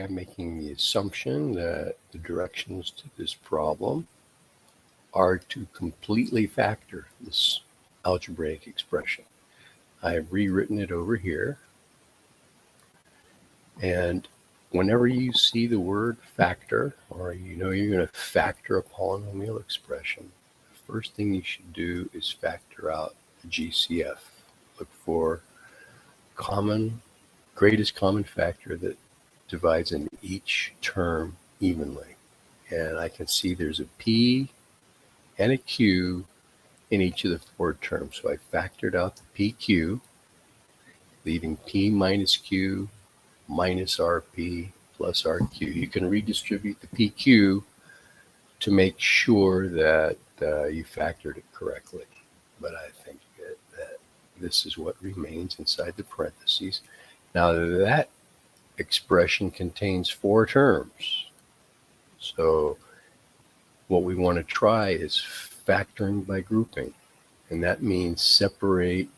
I'm making the assumption that the directions to this problem are to completely factor this algebraic expression. I have rewritten it over here. And whenever you see the word factor, or you know you're going to factor a polynomial expression, the first thing you should do is factor out the GCF. Look for greatest common factor that divides into each term evenly. And I can see there's a P and a Q in each of the four terms. So I factored out the PQ, leaving P minus Q minus RP plus RQ. You can redistribute the PQ to make sure that you factored it correctly. But I think that this is what remains inside the parentheses. Now that expression contains four terms. So what we want to try is factoring by grouping. And that means separate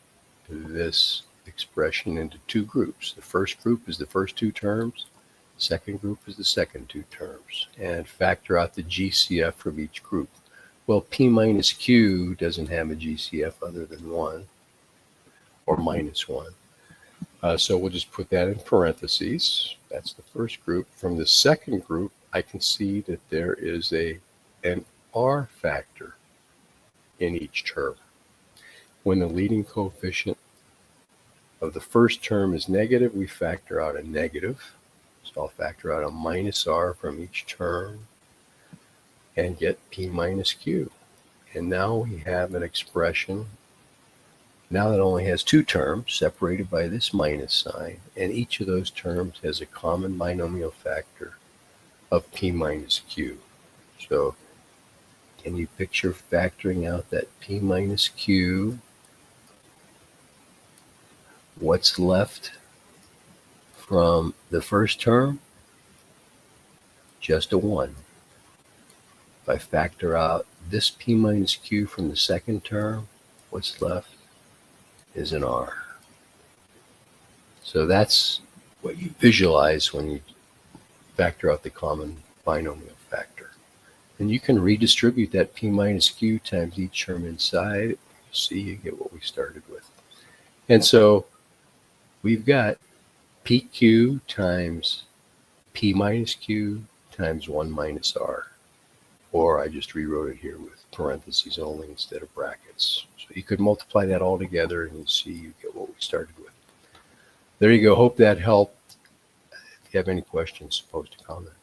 this expression into two groups. The first group is the first two terms. The second group is the second two terms. And factor out the GCF from each group. Well, P minus Q doesn't have a GCF other than 1 or minus 1. So we'll just put that in parentheses. That's the first group. From the second group, I can see that there is an R factor in each term. When the leading coefficient of the first term is negative, we factor out a negative. So I'll factor out a minus R from each term and get P minus Q. And now we have an expression now that only has two terms separated by this minus sign, and each of those terms has a common binomial factor of P minus Q. So can you picture factoring out that P minus Q? What's left from the first term? Just a 1. If I factor out this P minus Q from the second term, what's left is an R. So that's what you visualize when you factor out the common binomial factor. And you can redistribute that P minus Q times each term inside. You see, you get what we started with. And so we've got PQ times P minus Q times 1 minus R. Or I just rewrote it here with parentheses only instead of brackets. So you could multiply that all together and you see you get what we started with. There you go. Hope that helped. If you have any questions, post a comment.